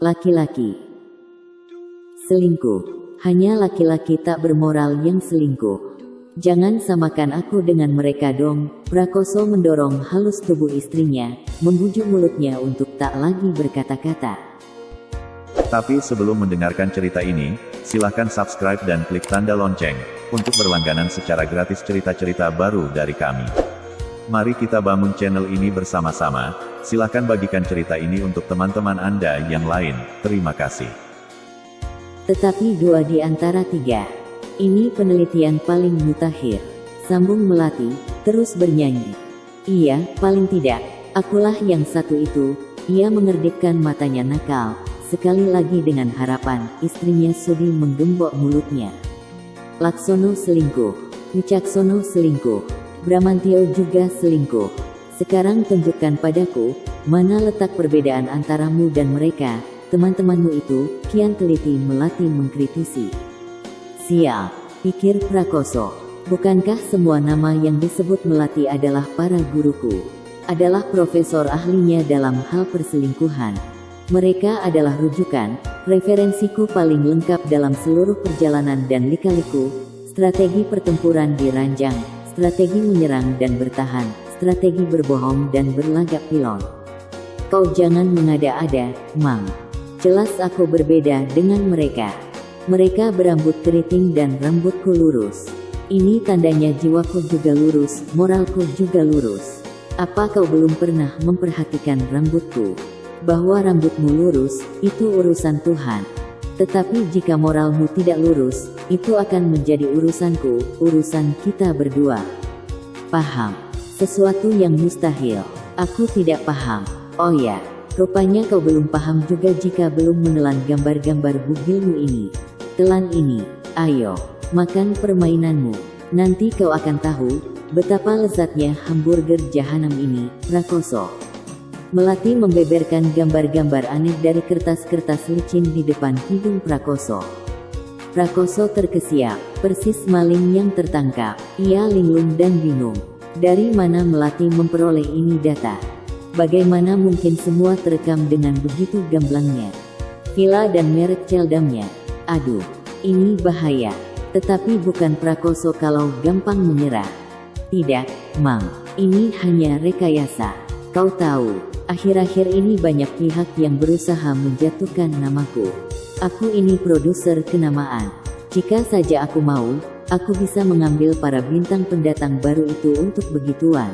Laki-laki selingkuh. Hanya laki-laki tak bermoral yang selingkuh. Jangan samakan aku dengan mereka dong. Prakoso mendorong halus tubuh istrinya, membujuk mulutnya untuk tak lagi berkata-kata. Tapi sebelum mendengarkan cerita ini, silahkan subscribe dan klik tanda lonceng, untuk berlangganan secara gratis cerita-cerita baru dari kami. Mari kita bangun channel ini bersama-sama, silahkan bagikan cerita ini untuk teman-teman Anda yang lain, terima kasih. Tetapi 2 di antara 3. Ini penelitian paling mutakhir. Sambung Melati, terus bernyanyi. Iya, paling tidak, akulah yang satu itu. Ia mengerdikkan matanya nakal, sekali lagi dengan harapan, istrinya sudi menggembok mulutnya. Laksono selingkuh, Wicaksono selingkuh, Bramantio juga selingkuh. Sekarang tunjukkan padaku, mana letak perbedaan antaramu dan mereka. Teman-temanmu itu, kian teliti Melati mengkritisi. Sial, pikir Prakoso. Bukankah semua nama yang disebut Melati adalah para guruku? Adalah profesor ahlinya dalam hal perselingkuhan. Mereka adalah rujukan, referensiku paling lengkap dalam seluruh perjalanan dan lika-liku, strategi pertempuran di ranjang, strategi menyerang dan bertahan, strategi berbohong dan berlagak pilon. Kau jangan mengada-ada, Mang. Jelas aku berbeda dengan mereka. Mereka berambut keriting dan rambutku lurus. Ini tandanya jiwaku juga lurus, moralku juga lurus. Apa kau belum pernah memperhatikan rambutku? Bahwa rambutmu lurus, itu urusan Tuhan. Tetapi jika moralmu tidak lurus, itu akan menjadi urusanku, urusan kita berdua. Paham? Sesuatu yang mustahil. Aku tidak paham. Oh ya. Rupanya kau belum paham juga jika belum menelan gambar-gambar bugilmu ini. Telan ini, ayo, makan permainanmu. Nanti kau akan tahu, betapa lezatnya hamburger jahanam ini, Prakoso. Melati membeberkan gambar-gambar aneh dari kertas-kertas licin di depan hidung Prakoso. Prakoso terkesiap, persis maling yang tertangkap. Ia linglung dan bingung. Dari mana Melati memperoleh ini data? Bagaimana mungkin semua terekam dengan begitu gamblangnya? Villa dan merek celdamnya. Aduh, ini bahaya. Tetapi bukan Prakoso kalau gampang menyerah. Tidak, Mang. Ini hanya rekayasa. Kau tahu, akhir-akhir ini banyak pihak yang berusaha menjatuhkan namaku. Aku ini produser kenamaan. Jika saja aku mau, aku bisa mengambil para bintang pendatang baru itu untuk begituan.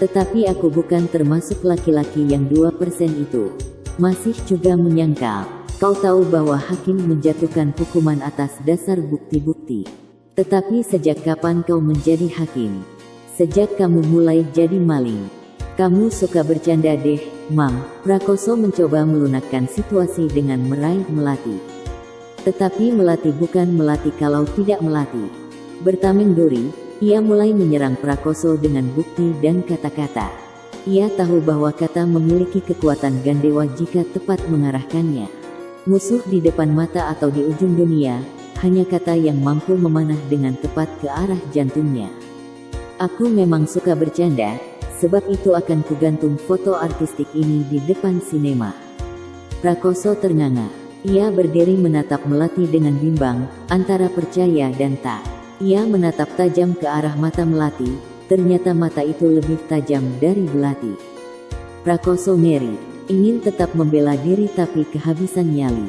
Tetapi aku bukan termasuk laki-laki yang 2% itu. Masih juga menyangkal. Kau tahu bahwa hakim menjatuhkan hukuman atas dasar bukti-bukti. Tetapi sejak kapan kau menjadi hakim? Sejak kamu mulai jadi maling. Kamu suka bercanda deh, Mam. Prakoso mencoba melunakkan situasi dengan meraih Melati. Tetapi Melati bukan Melati kalau tidak Melati. Bertameng duri, ia mulai menyerang Prakoso dengan bukti dan kata-kata. Ia tahu bahwa kata memiliki kekuatan gandewa jika tepat mengarahkannya. Musuh di depan mata atau di ujung dunia, hanya kata yang mampu memanah dengan tepat ke arah jantungnya. Aku memang suka bercanda, sebab itu akan kugantung foto artistik ini di depan sinema. Prakoso ternganga. Ia berdiri menatap Melati dengan bimbang, antara percaya dan tak. Ia menatap tajam ke arah mata Melati, ternyata mata itu lebih tajam dari belati. Prakoso ngeri, ingin tetap membela diri tapi kehabisan nyali.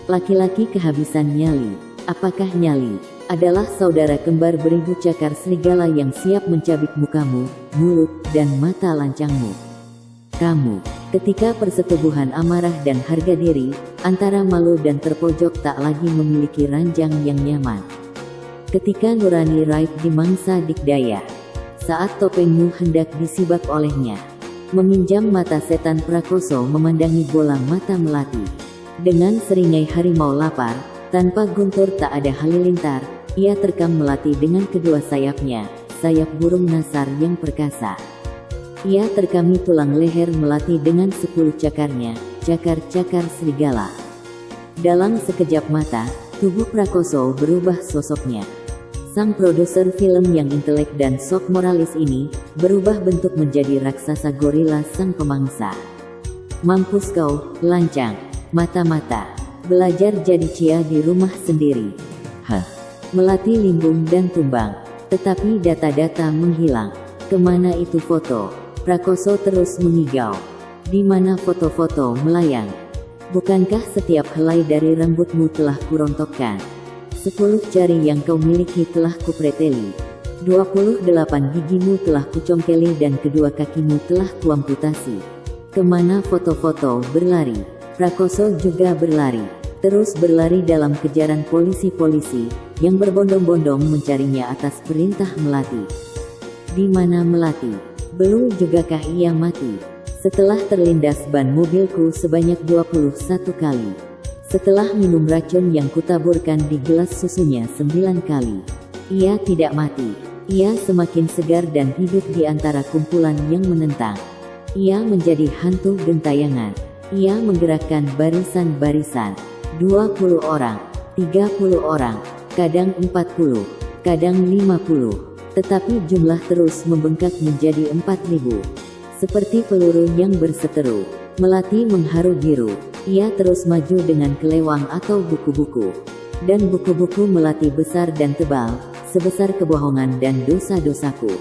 Laki-laki kehabisan nyali. Apakah nyali adalah saudara kembar beribu cakar serigala yang siap mencabik mukamu, mulut, dan mata lancangmu? Kamu, ketika persetubuhan amarah dan harga diri, antara malu dan terpojok tak lagi memiliki ranjang yang nyaman. Ketika nurani raib di mangsa dikdaya, saat topengmu hendak disibak olehnya, meminjam mata setan Prakoso memandangi bola mata Melati. Dengan seringai harimau lapar, tanpa guntur tak ada halilintar, ia terkam Melati dengan kedua sayapnya, sayap burung nasar yang perkasa. Ia terkami tulang leher Melati dengan 10 cakarnya, cakar-cakar serigala. Dalam sekejap mata, tubuh Prakoso berubah sosoknya. Sang produser film yang intelek dan sok moralis ini, berubah bentuk menjadi raksasa gorila sang pemangsa. Mampus kau, lancang. mata-mata. Belajar jadi cia di rumah sendiri. Melati limbung dan tumbang. Tetapi data-data menghilang. Kemana itu foto? Prakoso terus mengigau. Di mana foto-foto melayang? Bukankah setiap helai dari rambutmu telah kurontokkan? 10 jari yang kau miliki telah kupreteli. 28 gigimu telah kucongkeli dan kedua kakimu telah kuamputasi. Kemana foto-foto berlari? Prakoso juga berlari. Terus berlari dalam kejaran polisi-polisi yang berbondong-bondong mencarinya atas perintah Melati. Di mana Melati? Belum jugakah ia mati? Setelah terlindas ban mobilku sebanyak 21 kali. Setelah minum racun yang kutaburkan di gelas susunya 9 kali. Ia tidak mati. Ia semakin segar dan hidup di antara kumpulan yang menentang. Ia menjadi hantu gentayangan. Ia menggerakkan barisan-barisan. 20 orang, 30 orang, kadang 40, kadang 50. Tetapi jumlah terus membengkak menjadi 4.000. Seperti peluru yang berseteru, Melati mengharu biru. Ia terus maju dengan kelewang atau buku-buku. Dan buku-buku Melati besar dan tebal, sebesar kebohongan dan dosa-dosaku.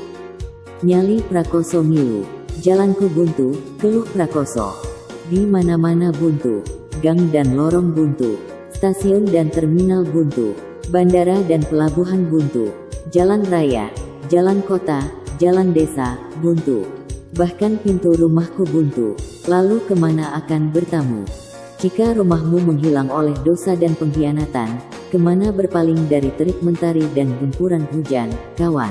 Nyali Prakoso ngilu. Jalanku buntu, keluh Prakoso. Di mana-mana buntu. Gang dan lorong buntu. Stasiun dan terminal buntu. Bandara dan pelabuhan buntu. Jalan raya, jalan kota, jalan desa, buntu. Bahkan pintu rumahku buntu. Lalu kemana akan bertamu? Jika rumahmu menghilang oleh dosa dan pengkhianatan, kemana berpaling dari terik mentari dan gempuran hujan, kawan?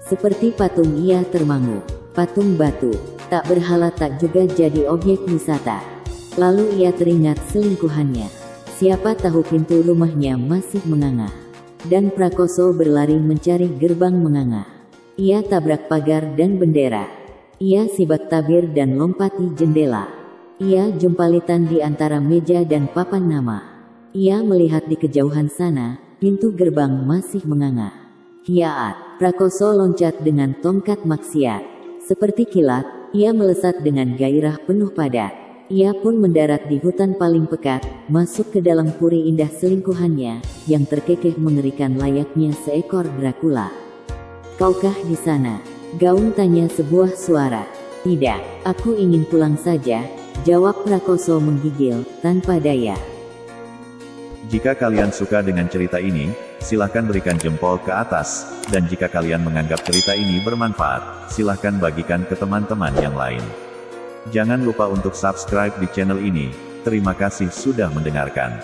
Seperti patung ia termangu. Patung batu, tak berhala tak juga jadi objek wisata. Lalu ia teringat selingkuhannya. Siapa tahu pintu rumahnya masih menganga. Dan Prakoso berlari mencari gerbang menganga. Ia tabrak pagar dan bendera. Ia sibak tabir dan lompati jendela. Ia jumpalitan di antara meja dan papan nama. Ia melihat di kejauhan sana, pintu gerbang masih menganga. Hiaat, Prakoso loncat dengan tongkat maksiat. Seperti kilat, ia melesat dengan gairah penuh padat. Ia pun mendarat di hutan paling pekat, masuk ke dalam puri indah selingkuhannya, yang terkekeh mengerikan layaknya seekor Dracula. Kaukah di sana? Gaung tanya sebuah suara. Tidak, aku ingin pulang saja, jawab Prakoso menggigil, tanpa daya. Jika kalian suka dengan cerita ini, silahkan berikan jempol ke atas, dan jika kalian menganggap cerita ini bermanfaat, silahkan bagikan ke teman-teman yang lain. Jangan lupa untuk subscribe di channel ini. Terima kasih sudah mendengarkan.